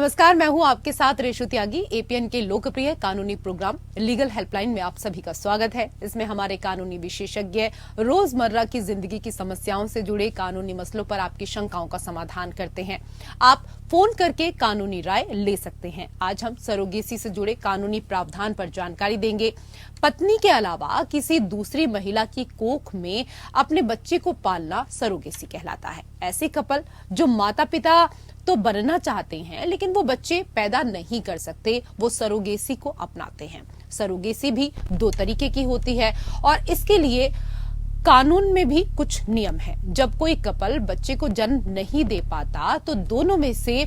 नमस्कार, मैं हूं आपके साथ रेशु त्यागी। एपीएन के लोकप्रिय कानूनी प्रोग्राम लीगल हेल्पलाइन में आप सभी का स्वागत है। इसमें हमारे कानूनी विशेषज्ञ रोजमर्रा की जिंदगी की समस्याओं से जुड़े कानूनी मसलों पर आपकी शंकाओं का समाधान करते हैं। आप फोन करके कानूनी राय ले सकते हैं। आज हम सरोगेसी से जुड़े कानूनी प्रावधान पर जानकारी देंगे। पत्नी के अलावा किसी दूसरी महिला की कोख में अपने बच्चे को पालना सरोगेसी कहलाता है। ऐसे कपल जो माता पिता तो बनना चाहते हैं लेकिन वो बच्चे पैदा नहीं कर सकते, वो सरोगेसी को अपनाते हैं। सरोगेसी भी दो तरीके की होती है और इसके लिए कानून में भी कुछ नियम है। जब कोई कपल बच्चे को जन्म नहीं दे पाता तो दोनों में से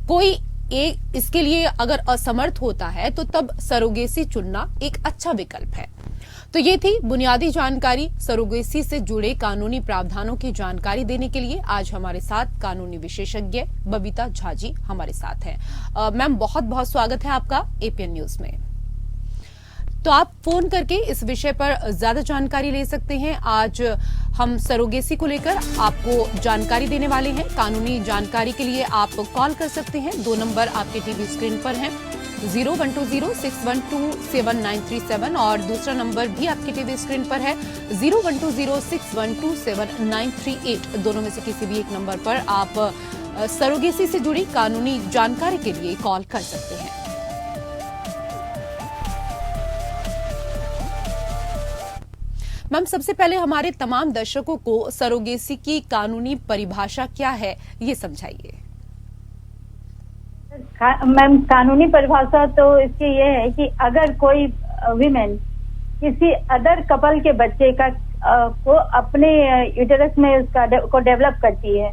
कोई एक इसके लिए अगर असमर्थ होता है तो तब सरोगेसी चुनना एक अच्छा विकल्प है। तो ये थी बुनियादी जानकारी। सरोगेसी से जुड़े कानूनी प्रावधानों की जानकारी देने के लिए आज हमारे साथ कानूनी विशेषज्ञ बबीता झा जी हमारे साथ हैं। मैम, बहुत बहुत स्वागत है आपका एपीएन न्यूज में। तो आप फोन करके इस विषय पर ज्यादा जानकारी ले सकते हैं। आज हम सरोगेसी को लेकर आपको जानकारी देने वाले हैं। कानूनी जानकारी के लिए आप कॉल कर सकते हैं। दो नंबर आपके टीवी स्क्रीन पर हैं, 012061279337 और दूसरा नंबर भी आपके टीवी स्क्रीन पर है 012061279338। दोनों में से किसी भी एक नंबर पर आप सरोगेसी से जुड़ी कानूनी जानकारी के लिए कॉल कर सकते हैं। मैम, सबसे पहले हमारे तमाम दर्शकों को सरोगेसी की कानूनी परिभाषा क्या है ये समझाइए। मैम, कानूनी परिभाषा तो इसकी ये है कि अगर कोई वीमेन किसी अदर कपल के बच्चे का को अपने यूटेरस में उसका को डेवलप करती है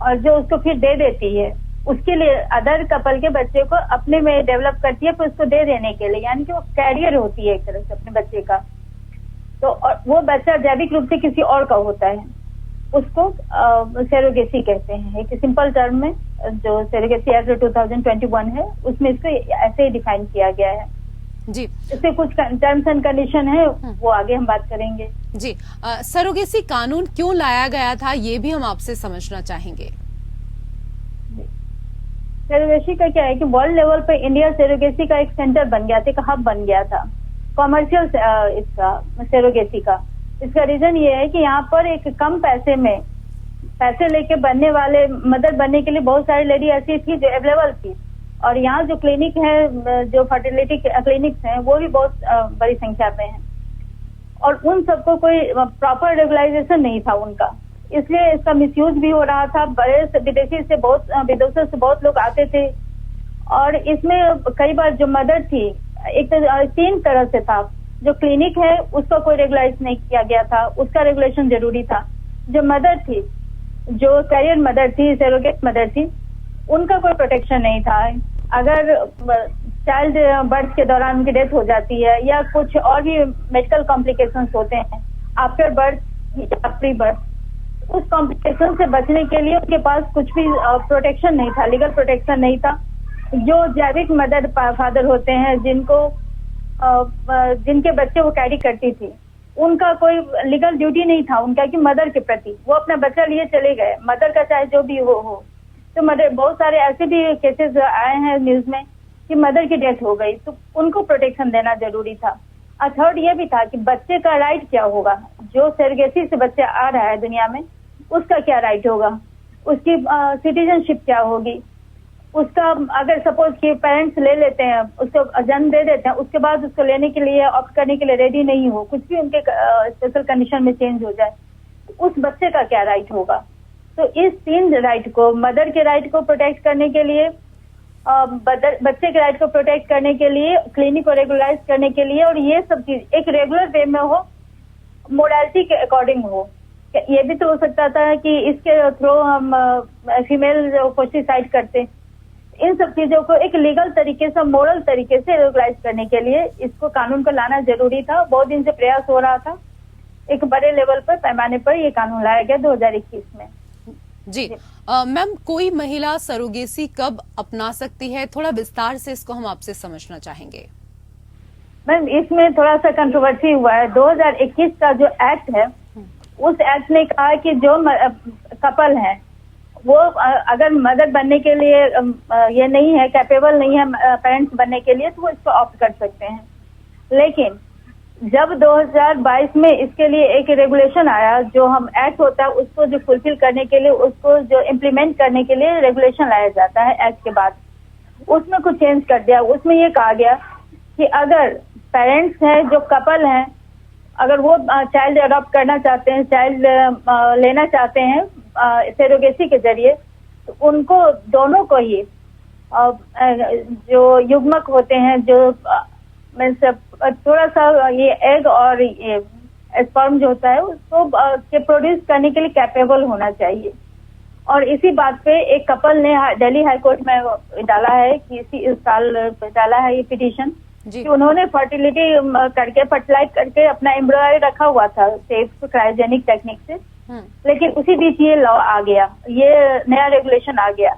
और जो उसको फिर दे देती है, उसके लिए अदर कपल के बच्चे को अपने में डेवलप करती है फिर उसको दे देने के लिए, यानी कि वो कैरियर होती है एक तरह से अपने बच्चे का। तो वो बच्चा जैविक रूप से किसी और का होता है, उसको सरोगेसी कहते हैं। एक सिंपल टर्म में जो सरोगेसी एक्ट 2021 है उसमें इसको ऐसे ही डिफाइन किया गया है जी। इससे कुछ टर्म्स एंड कंडीशन है, वो आगे हम बात करेंगे जी। सरोगेसी कानून क्यों लाया गया था ये भी हम आपसे समझना चाहेंगे। सरोगेसी का क्या है कि वर्ल्ड लेवल पे इंडिया सरोगेसी का एक सेंटर बन गया था, एक हब बन गया था कॉमर्शियल इसका सरोगेसी का। इसका रीजन ये है कि यहाँ पर एक कम पैसे में पैसे लेके बनने वाले मदर बनने के लिए बहुत सारी लेडी ऐसी थी जो अवेलेबल थी, और यहाँ जो क्लिनिक है, जो फर्टिलिटी क्लिनिक्स हैं, वो भी बहुत बड़ी संख्या में हैं और उन सबको कोई प्रॉपर रेगुलाइजेशन नहीं था उनका, इसलिए इसका मिसयूज भी हो रहा था। बड़े विदेशी से विदेशों से बहुत लोग आते थे और इसमें कई बार जो मदर थी, एक तो तीन तरह से था। जो क्लिनिक है उसका कोई रेगुलाइज नहीं किया गया था, उसका रेगुलेशन जरूरी था। जो मदर थी, जो कैरियर मदर थी, सरोगेट मदर थी, उनका कोई प्रोटेक्शन नहीं था। अगर चाइल्ड बर्थ के दौरान उनकी डेथ हो जाती है या कुछ और भी मेडिकल कॉम्प्लिकेशंस होते हैं आफ्टर बर्थ या प्री बर्थ, उस कॉम्प्लिकेशन से बचने के लिए उनके पास कुछ भी प्रोटेक्शन नहीं था, लीगल प्रोटेक्शन नहीं था। जो जैविक मदर फादर होते हैं जिनके बच्चे वो कैरी करती थी, उनका कोई लीगल ड्यूटी नहीं था उनका कि मदर के प्रति वो अपना बच्चा लिए चले गए, मदर का चाहे जो भी हो। तो मदर, बहुत सारे ऐसे भी केसेस आए हैं न्यूज में कि मदर की डेथ हो गई, तो उनको प्रोटेक्शन देना जरूरी था। और थर्ड ये भी था कि बच्चे का राइट क्या होगा, जो सरोगेसी से बच्चा आ रहा है दुनिया में, उसका क्या राइट होगा, उसकी सिटीजनशिप क्या होगी, उसका अगर सपोज कि पेरेंट्स ले लेते हैं, उसको जन्म दे देते हैं, उसके बाद उसको लेने के लिए ऑप्ट करने के लिए रेडी नहीं हो, कुछ भी उनके स्पेशल कंडीशन में चेंज हो जाए, उस बच्चे का क्या राइट होगा। तो इस तीन राइट को, मदर के राइट को प्रोटेक्ट करने के लिए, बच्चे के राइट को प्रोटेक्ट करने के लिए, क्लिनिक को रेगुलाइज करने के लिए, और ये सब चीज एक रेगुलर वे में हो, मोडालिटी के अकॉर्डिंग हो। ये भी तो हो सकता था कि इसके थ्रू हम फीमेल को सुसाइड करते। इन सब चीजों को एक लीगल तरीके से, मोरल तरीके से रेगुलाइज करने के लिए इसको कानून को लाना जरूरी था। बहुत दिन से प्रयास हो रहा था, एक बड़े लेवल पर, पैमाने पर ये कानून लाया गया 2021 में जी। मैम, कोई महिला सरोगेसी कब अपना सकती है, थोड़ा विस्तार से इसको हम आपसे समझना चाहेंगे। मैम, इसमें थोड़ा सा कंट्रोवर्सी हुआ है। 2021 का जो एक्ट है, उस एक्ट ने कहा कि जो कपल है वो अगर मदर बनने के लिए ये नहीं है, कैपेबल नहीं है पेरेंट्स बनने के लिए, तो वो इसको ऑप्ट कर सकते हैं। लेकिन जब 2022 में इसके लिए एक रेगुलेशन आया, जो हम एक्ट होता है उसको जो फुलफिल करने के लिए, उसको जो इम्प्लीमेंट करने के लिए रेगुलेशन लाया जाता है एक्ट के बाद, उसमें कुछ चेंज कर दिया। उसमें ये कहा गया कि अगर पेरेंट्स हैं, जो कपल हैं, अगर वो चाइल्ड अडॉप्ट करना चाहते हैं, चाइल्ड लेना चाहते हैं सेरोगेसी के जरिए, तो उनको दोनों को ही जो युग्मक होते हैं, जो थोड़ा सा ये एग और ये स्पर्म जो होता है उसको के प्रोड्यूस करने के लिए कैपेबल होना चाहिए। और इसी बात पे एक कपल ने दिल्ली हाई कोर्ट में डाला है कि इस साल डाला है ये पिटीशन कि उन्होंने फर्टिलिटी करके, फर्टिलाइज करके अपना एम्ब्रॉय रखा हुआ था सेफ क्रायोजेनिक टेक्निक से, लेकिन उसी बीच ये लॉ आ गया, ये नया रेगुलेशन आ गया।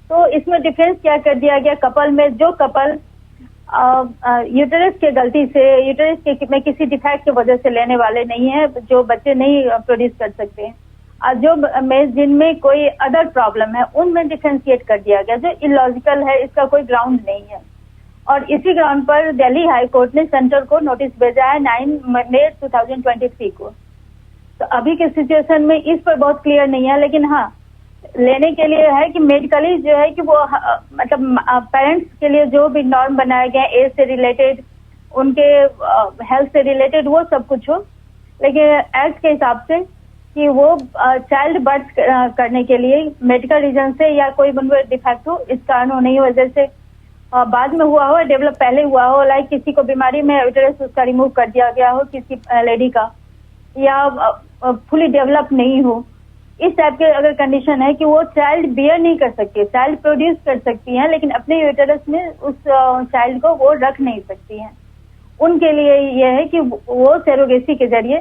तो इसमें डिफरेंस क्या कर दिया गया कपल में, जो कपल यूटेरस के गलती से, यूटेरस के में किसी डिफेक्ट की वजह से लेने वाले नहीं है, जो बच्चे नहीं प्रोड्यूस कर सकते हैं, जो में जिनमें कोई अदर प्रॉब्लम है, उनमें डिफरेंशिएट कर दिया गया, जो इलॉजिकल है, इसका कोई ग्राउंड नहीं है। और इसी ग्राउंड पर दिल्ली हाई कोर्ट ने सेंटर को नोटिस भेजा है 9 मई 2023 को। तो अभी के सिचुएशन में इस पर बहुत क्लियर नहीं है, लेकिन हाँ लेने के लिए है कि मेडिकली जो है कि वो मतलब पेरेंट्स के लिए जो भी नॉर्म बनाए गए एज से रिलेटेड, उनके हेल्थ से रिलेटेड, वो सब कुछ हो, लेकिन एक्ट के हिसाब से कि वो चाइल्ड बर्थ करने के लिए मेडिकल रीजन से या कोई उनमें डिफेक्ट हो, इस कारण हो, नहीं वजह से बाद में हुआ हो, डेवलप पहले हुआ हो, लाइक किसी को बीमारी में यूटेरस उसका रिमूव कर दिया गया हो किसी लेडी का, या फुली डेवलप नहीं हो, इस टाइप के अगर कंडीशन है कि वो चाइल्ड बियर नहीं कर सकती, चाइल्ड प्रोड्यूस कर सकती हैं लेकिन अपने यूटेरस में उस चाइल्ड को वो रख नहीं सकती हैं, उनके लिए ये है कि वो सेरोगेसी के जरिए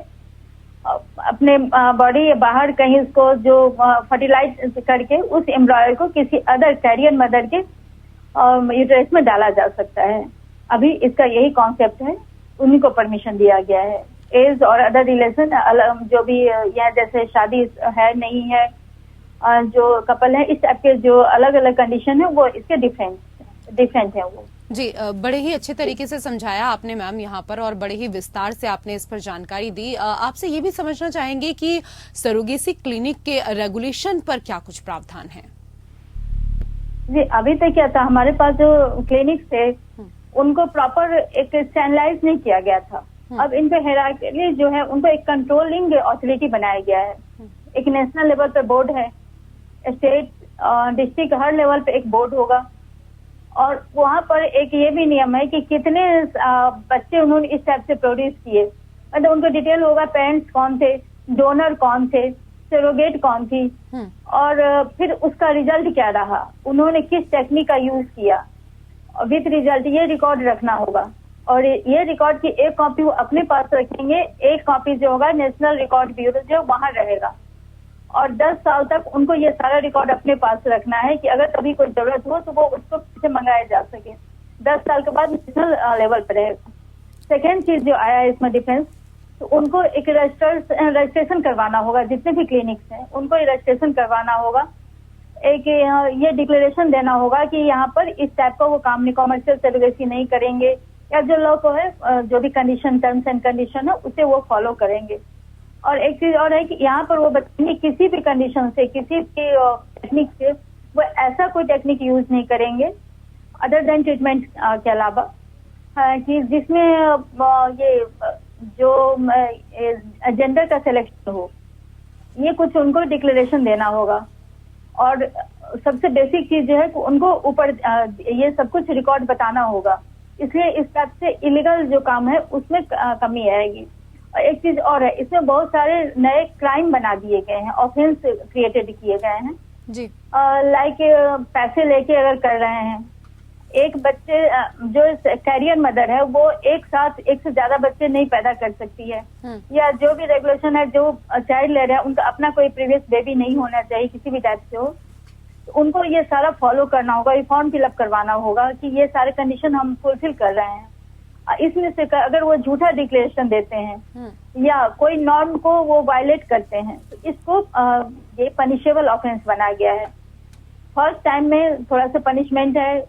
अपने बॉडी या बाहर कहीं उसको जो फर्टिलाइज करके उस एम्ब्रॉय को किसी अदर कैरियर मदर के यूटेरस में डाला जा सकता है। अभी इसका यही कॉन्सेप्ट है, उन्हीं को परमिशन दिया गया है। एज और अदर रिलेशन जो भी या जैसे शादी है नहीं है, जो कपल है, इस टाइप के जो अलग अलग कंडीशन है वो इसके डिफरेंट है वो। जी, बड़े ही अच्छे तरीके से समझाया आपने मैम यहाँ पर, और बड़े ही विस्तार से आपने इस पर जानकारी दी। आपसे ये भी समझना चाहेंगे कि सरोगेसी क्लिनिक के रेगुलेशन पर क्या कुछ प्रावधान है? जी, अभी तक क्या था, हमारे पास जो क्लिनिक थे उनको प्रॉपर एक स्टैंडर्डाइज नहीं किया गया था। अब इन पे हायरार्की जो है, उनको एक कंट्रोलिंग अथॉरिटी बनाया गया है। एक नेशनल लेवल पे बोर्ड है, स्टेट डिस्ट्रिक्ट हर लेवल पे एक बोर्ड होगा, और वहाँ पर एक ये भी नियम है कि कितने बच्चे उन्होंने इस टाइप से प्रोड्यूस किए, मतलब उनको डिटेल होगा, पेरेंट्स कौन थे, डोनर कौन थे, सेरोगेट कौन थी, और फिर उसका रिजल्ट क्या रहा, उन्होंने किस टेक्निक का यूज किया, विथ रिजल्ट ये रिकॉर्ड रखना होगा। और ये रिकॉर्ड की एक कॉपी वो अपने पास रखेंगे, एक कॉपी जो होगा नेशनल रिकॉर्ड ब्यूरो जो वहां रहेगा, और 10 साल तक उनको ये सारा रिकॉर्ड अपने पास रखना है कि अगर कभी कोई जरूरत हो तो वो उसको से मंगाया जा सके। 10 साल के बाद नेशनल लेवल पर रहेगा। सेकेंड चीज जो आया है इसमें डिफरेंस, तो उनको एक रजिस्ट्रेशन करवाना होगा, जितने भी क्लिनिक्स हैं उनको रजिस्ट्रेशन करवाना होगा, एक ये डिक्लेरेशन देना होगा कि यहाँ पर इस टाइप का वो काम नहीं, कॉमर्शियल सेरोगेसी नहीं करेंगे, या जो लॉ को है, जो भी कंडीशन, टर्म्स एंड कंडीशन है उसे वो फॉलो करेंगे। और एक चीज और है कि यहाँ पर वो बताएंगे किसी भी कंडीशन से, किसी भी टेक्निक से वो ऐसा कोई टेक्निक यूज नहीं करेंगे अदर देन ट्रीटमेंट के अलावा, कि जिसमें ये जो जेंडर का सिलेक्शन हो, ये कुछ उनको डिक्लेरेशन देना होगा। और सबसे बेसिक चीज जो है उनको ऊपर ये सब कुछ रिकॉर्ड बताना होगा, इसलिए इस टाइप से इलीगल जो काम है उसमें कमी आएगी। और एक चीज और है, इसमें बहुत सारे नए क्राइम बना दिए गए हैं, ऑफेंस क्रिएटेड किए गए हैं जी, लाइक पैसे लेके अगर कर रहे हैं, एक बच्चे जो कैरियर मदर है वो एक साथ एक से ज्यादा बच्चे नहीं पैदा कर सकती है, या जो भी रेगुलेशन है, जो चाइल्ड ले रहे हैं उनका अपना कोई प्रीवियस बेबी नहीं होना चाहिए किसी भी टाइप से हो, तो उनको ये सारा फॉलो करना होगा, ये फॉर्म फिलअप करवाना होगा कि ये सारे कंडीशन हम फुलफिल कर रहे हैं। इसमें से अगर वो झूठा डिक्लेरेशन देते हैं या कोई नॉर्म को वो वायलेट करते हैं तो इसको ये पनिशेबल ऑफेंस बना गया है। फर्स्ट टाइम में थोड़ा सा पनिशमेंट है,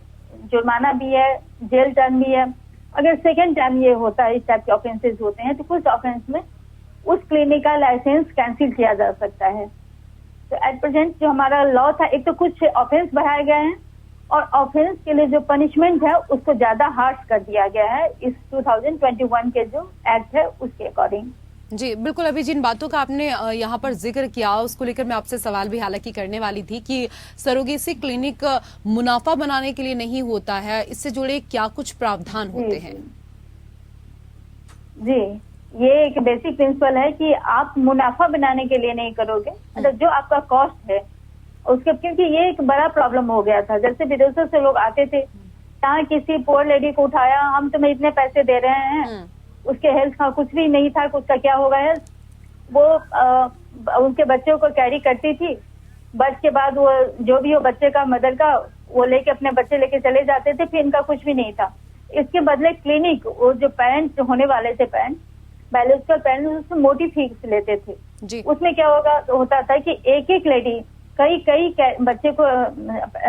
जुर्माना भी है, जेल टर्म भी है। अगर सेकेंड टाइम ये होता है, इस टाइप के ऑफेंसेस होते हैं, तो कुछ ऑफेंस में उस क्लिनिक का लाइसेंस कैंसिल किया जा सकता है। तो एट प्रेजेंट जो हमारा लॉ था, एक तो कुछ ऑफेंस बढ़ाए गए हैं और ऑफेंस के लिए जो पनिशमेंट है उसको ज्यादा हार्श कर दिया गया है इस 2021 के जो एक्ट है उसके अकॉर्डिंग। जी बिल्कुल, अभी जिन बातों का आपने यहाँ पर जिक्र किया उसको लेकर मैं आपसे सवाल भी हालांकि करने वाली थी कि सरोगेसी क्लिनिक मुनाफा बनाने के लिए नहीं होता है, इससे जुड़े क्या कुछ प्रावधान होते हैं? जी, ये एक बेसिक प्रिंसिपल है कि आप मुनाफा बनाने के लिए नहीं करोगे, मतलब जो आपका कॉस्ट है उसके, क्योंकि ये एक बड़ा प्रॉब्लम हो गया था। जैसे विदेशों से लोग आते थे, यहाँ किसी पुअर लेडी को उठाया, हम तुम्हें इतने पैसे दे रहे हैं, उसके हेल्थ का कुछ भी नहीं था, उसका क्या होगा हेल्थ, वो उनके बच्चों को कैरी करती थी, बर्थ के बाद वो जो भी हो बच्चे का मदर का वो लेके अपने बच्चे लेके चले जाते थे, फिर इनका कुछ भी नहीं था। इसके बदले क्लिनिक, वो जो पेरेंट्स होने वाले थे, बायोलॉजिकल पेरेंट्स, उसमें मोटी फीस लेते थे जी। उसमें क्या होता था कि एक एक लेडी कई बच्चे को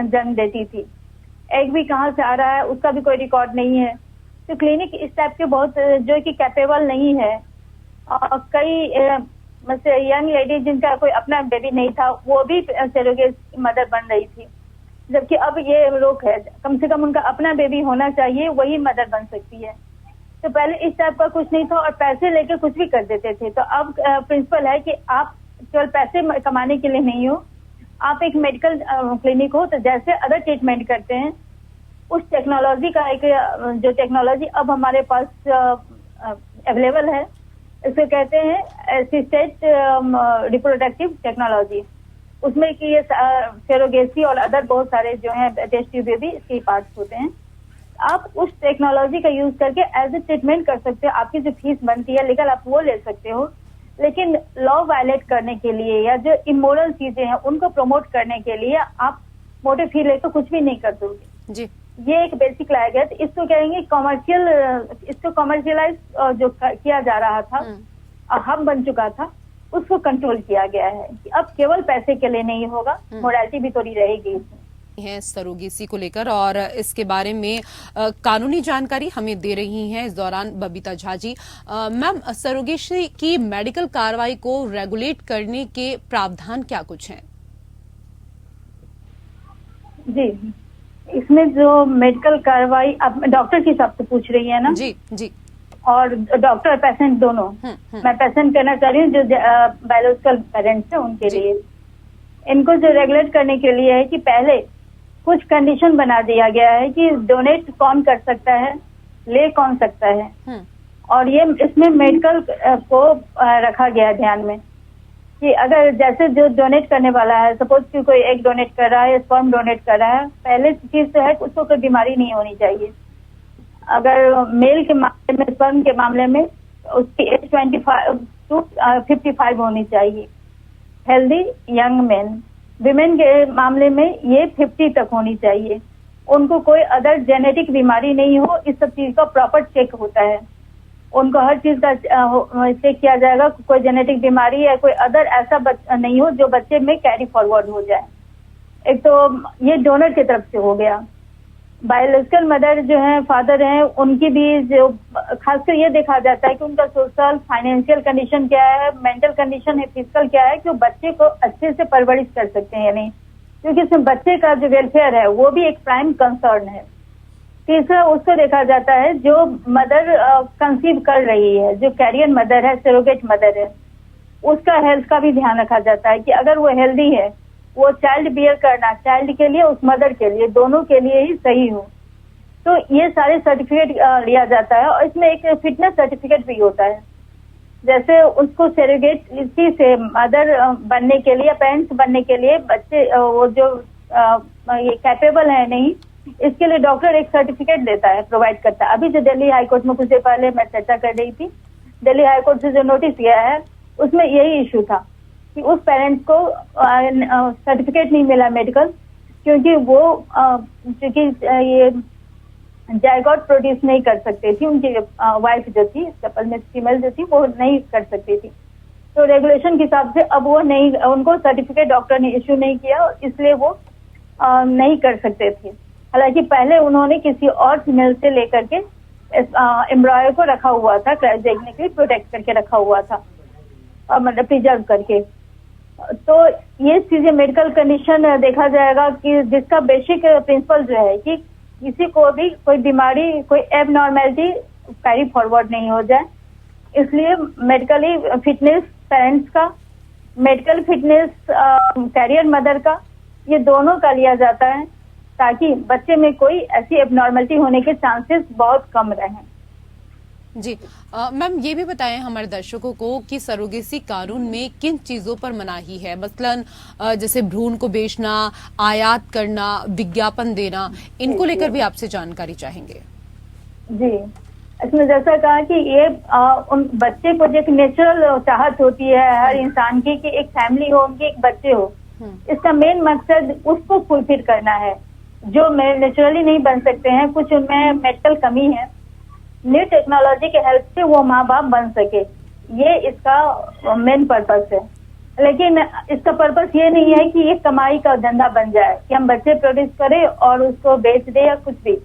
जन्म देती थी, एग भी कहाँ से आ रहा है उसका भी कोई रिकॉर्ड नहीं है। तो क्लिनिक इस टाइप के बहुत जो कि कैपेबल नहीं है। कई यंग लेडी जिनका कोई अपना बेबी नहीं था वो भी सरोगेट मदर बन रही थी, जबकि अब ये रोक है, कम से कम उनका अपना बेबी होना चाहिए, वही मदर बन सकती है। तो पहले इस टाइप का कुछ नहीं था और पैसे लेके कुछ भी कर देते थे। तो अब प्रिंसिपल है कि आप केवल पैसे कमाने के लिए नहीं हो, आप एक मेडिकल क्लिनिक हो, तो जैसे अदर ट्रीटमेंट करते हैं उस टेक्नोलॉजी का एक जो टेक्नोलॉजी अब हमारे पास अवेलेबल है, इसको कहते हैं असिस्टेड रिप्रोडक्टिव टेक्नोलॉजी। उसमें कि ये सरोगेसी और अदर बहुत सारे जो हैं टेस्ट ट्यूब भी इसके पार्ट्स होते हैं। आप उस टेक्नोलॉजी का यूज करके एज ए ट्रीटमेंट कर सकते हो, आपकी जो फीस बनती है लीगल आप वो ले सकते हो, लेकिन लॉ वायलेट करने के लिए या जो इमोरल चीजें हैं उनको प्रमोट करने के लिए आप मोटे फी ले तो कुछ भी नहीं कर दोगे जी। ये एक बेसिक लाया गया। तो इसको कहेंगे कॉमर्शियल, इसको कॉमर्शियलाइज जो किया जा रहा था, हब बन चुका था, उसको कंट्रोल किया गया है कि अब केवल पैसे के लिए नहीं होगा, मोरालिटी भी थोड़ी रहेगी इसमें है सरोगेसी को लेकर। और इसके बारे में कानूनी जानकारी हमें दे रही हैं इस दौरान बबीता झा जी। मैम, सरोगेसी की मेडिकल कार्रवाई को रेगुलेट करने के प्रावधान क्या कुछ हैं? जी, इसमें जो मेडिकल कार्रवाई आप डॉक्टर के हिसाब से पूछ रही है ना? जी जी। और डॉक्टर पेशेंट दोनों, मैं पेशेंट कहना चाह रही हूँ, जो बायोलॉजिकल पेरेंट्स है उनके लिए, इनको जो रेगुलेट करने के लिए है कि पहले कुछ कंडीशन बना दिया गया है कि डोनेट कौन कर सकता है, ले कौन सकता है, और ये इसमें मेडिकल को रखा गया है ध्यान में कि अगर जैसे जो डोनेट करने वाला है, सपोज कि कोई एग डोनेट कर रहा है, स्पर्म डोनेट कर रहा है, पहले चीज तो है कि उसको कोई बीमारी नहीं होनी चाहिए। अगर मेल के मामले में, स्पर्म के मामले में उसकी एज 25 to 55 होनी चाहिए, हेल्दी यंग मैन। विमेन के मामले में ये 50 तक होनी चाहिए, उनको कोई अदर जेनेटिक बीमारी नहीं हो, इस सब चीज का प्रॉपर चेक होता है। उनको हर चीज का चेक किया जाएगा, कोई जेनेटिक बीमारी या कोई अदर ऐसा नहीं हो जो बच्चे में कैरी फॉरवर्ड हो जाए। एक तो ये डोनर की तरफ से हो गया। बायोलॉजिकल मदर जो है, फादर हैं, उनकी भी जो खासकर ये देखा जाता है कि उनका सोशल फाइनेंशियल कंडीशन क्या है, मेंटल कंडीशन है, फिजिकल क्या है, कि वो बच्चे को अच्छे से परवरिश कर सकते हैं या नहीं, क्योंकि इसमें बच्चे का जो वेलफेयर है वो भी एक प्राइम कंसर्न है। तीसरा उसको देखा जाता है जो मदर कंसीव कर रही है, जो कैरियर मदर है, सरोगेट मदर है, उसका हेल्थ का भी ध्यान रखा जाता है कि अगर वो हेल्दी है, वो चाइल्ड बियर करना चाइल्ड के लिए, उस मदर के लिए, दोनों के लिए ही सही हो। तो ये सारे सर्टिफिकेट लिया जाता है और इसमें एक फिटनेस सर्टिफिकेट भी होता है। जैसे उसको सरोगेसी से मदर बनने के लिए, पेरेंट्स बनने के लिए बच्चे वो जो ये कैपेबल है नहीं, इसके लिए डॉक्टर एक सर्टिफिकेट देता है, प्रोवाइड करता है। अभी जो दिल्ली हाईकोर्ट में कुछ देर पहले मैं चर्चा कर रही थी, दिल्ली हाईकोर्ट से जो नोटिस गया है उसमें यही इशू था कि उस पेरेंट्स को सर्टिफिकेट नहीं मिला मेडिकल, क्योंकि वो क्योंकि ये जायगोट प्रोड्यूस नहीं कर सकते थी, उनकी वाइफ जो थी, कपल में फीमेल जो थी वो नहीं कर सकती थी। तो रेगुलेशन के हिसाब से अब वो नहीं, उनको सर्टिफिकेट डॉक्टर ने इश्यू नहीं किया, इसलिए वो नहीं कर सकते थे। हालांकि पहले उन्होंने किसी और फीमेल से लेकर के एम्ब्रॉय को रखा हुआ था, देखने के लिए प्रोटेक्ट करके रखा हुआ था, मतलब प्रिजर्व करके। तो ये चीजें मेडिकल कंडीशन देखा जाएगा कि जिसका बेसिक प्रिंसिपल जो है कि किसी को भी कोई बीमारी, कोई एबनॉर्मेलिटी कैरी फॉरवर्ड नहीं हो जाए, इसलिए मेडिकली फिटनेस पेरेंट्स का, मेडिकल फिटनेस कैरियर मदर का, ये दोनों का लिया जाता है ताकि बच्चे में कोई ऐसी एबनॉर्मेलिटी होने के चांसेस बहुत कम रहें। जी मैम, ये भी बताएं हमारे दर्शकों को कि सरोगेसी कानून में किन चीजों पर मनाही है, मसलन जैसे भ्रूण को बेचना, आयात करना, विज्ञापन देना, इनको लेकर भी आपसे जानकारी चाहेंगे। जी, इसमें जैसा कहा कि ये उन बच्चे को जो एक नेचुरल चाहत होती है हर इंसान की कि एक फैमिली हो, उनके एक बच्चे हो, इसका मेन मकसद उसको फुलफिल करना है। जो नेचुरली नहीं बन सकते हैं, कुछ उनमें मेडिकल कमी है, न्यू टेक्नोलॉजी के हेल्प से वो माँ बाप बन सके, ये इसका मेन पर्पस है। लेकिन इसका पर्पस ये नहीं है कि ये कमाई का धंधा बन जाए कि हम बच्चे प्रोड्यूस करें और उसको बेच दे या कुछ भी।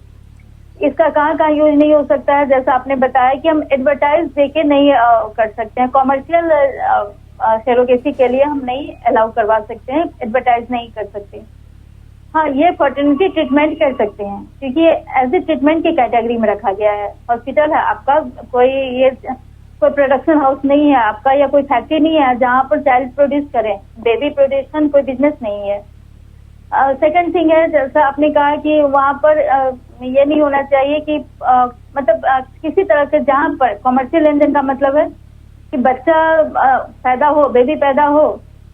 इसका कहाँ यूज नहीं हो सकता है, जैसा आपने बताया कि हम एडवर्टाइज देके नहीं कर सकते हैं, कॉमर्शियल सरोगेसी के लिए हम नहीं अलाउ करवा सकते हैं, एडवर्टाइज नहीं कर सकते। हाँ, ये फर्टिलिटी ट्रीटमेंट कर सकते हैं क्योंकि ये एज ए ट्रीटमेंट की कैटेगरी में रखा गया है। हॉस्पिटल है आपका, कोई प्रोडक्शन हाउस नहीं है आपका, या कोई फैक्ट्री नहीं है जहाँ पर चाइल्ड प्रोड्यूस करें। बेबी प्रोडक्शन कोई बिजनेस नहीं है। सेकंड थिंग है, जैसा आपने कहा कि वहाँ पर ये नहीं होना चाहिए कि मतलब किसी तरह से जहाँ पर कॉमर्शियल लेन देन का मतलब है कि बच्चा पैदा हो, बेबी पैदा हो,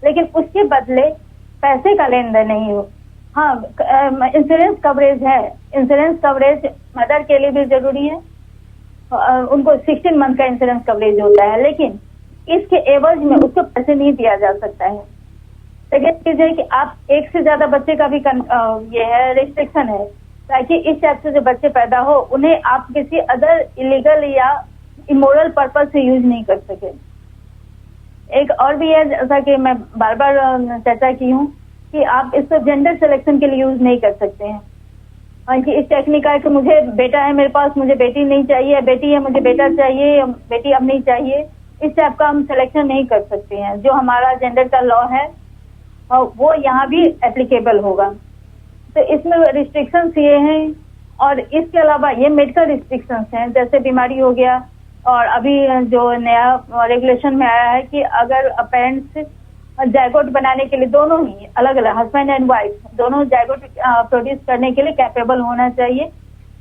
लेकिन उसके बदले पैसे का लेन देन नहीं हो। हाँ, इंश्योरेंस कवरेज है, इंश्योरेंस कवरेज मदर के लिए भी जरूरी है, उनको 16 मंथ का इंश्योरेंस कवरेज होता है, लेकिन इसके एवज में उसको पैसे नहीं दिया जा सकता है। सेकेंड चीज है कि आप एक से ज्यादा बच्चे का भी ये है, रिस्ट्रिक्शन है, ताकि इस टाइप से जो बच्चे पैदा हो उन्हें आप किसी अदर इलीगल या इमोरल पर्पज से यूज नहीं कर सके। एक और भी है, जैसा कि मैं बार बार चर्चा की हूँ कि आप इसको जेंडर सिलेक्शन के लिए यूज नहीं कर सकते हैं कि इस टेक्निक है कि मुझे बेटा है मेरे पास, मुझे बेटी नहीं चाहिए, बेटी है मुझे बेटा चाहिए, बेटी अब नहीं चाहिए, इस टाइप का हम सिलेक्शन नहीं कर सकते हैं। जो हमारा जेंडर का लॉ है वो यहाँ भी एप्लीकेबल होगा। तो इसमें रिस्ट्रिक्शंस ये हैं, और इसके अलावा ये मेडिकल रिस्ट्रिक्शंस हैं, जैसे बीमारी हो गया, और अभी जो नया रेगुलेशन में आया है कि अगर पेरेंट्स जायगोट बनाने के लिए, दोनों ही अलग अलग हस्बैंड एंड वाइफ दोनों जायगोट प्रोड्यूस करने के लिए कैपेबल होना चाहिए,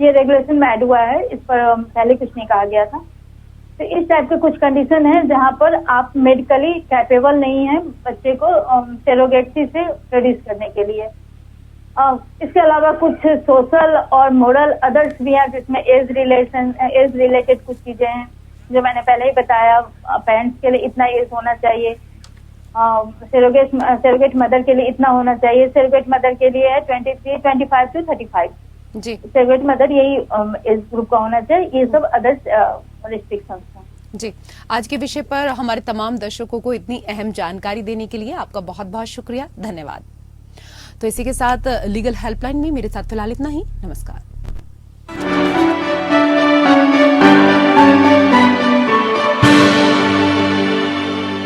ये रेगुलेशन में ऐड हुआ है। इस पर पहले कुछ नहीं कहा गया था। तो इस टाइप के कुछ कंडीशन है जहां पर आप मेडिकली कैपेबल नहीं है बच्चे को सरोगेसी से प्रोड्यूस करने के लिए। इसके अलावा कुछ सोशल और मोरल अदर्स भी हैं, जिसमें एज रिलेटेड कुछ चीजें हैं जो मैंने पहले ही बताया। पेरेंट्स के लिए इतना एज होना चाहिए, सरोगेट मदर के लिए इतना होना चाहिए, सरोगेट मदर के लिए है 23, 25 to 35 जी, सरोगेट मदर यही एज ग्रुप का होना चाहिए। ये सब अदर्स रिस्ट्रिक्शंस हैं। जी, आज के विषय पर हमारे तमाम दर्शकों को इतनी अहम जानकारी देने के लिए आपका बहुत बहुत शुक्रिया, धन्यवाद। तो इसी के साथ लीगल हेल्पलाइन में मेरे साथ फिलहाल इतना ही। नमस्कार।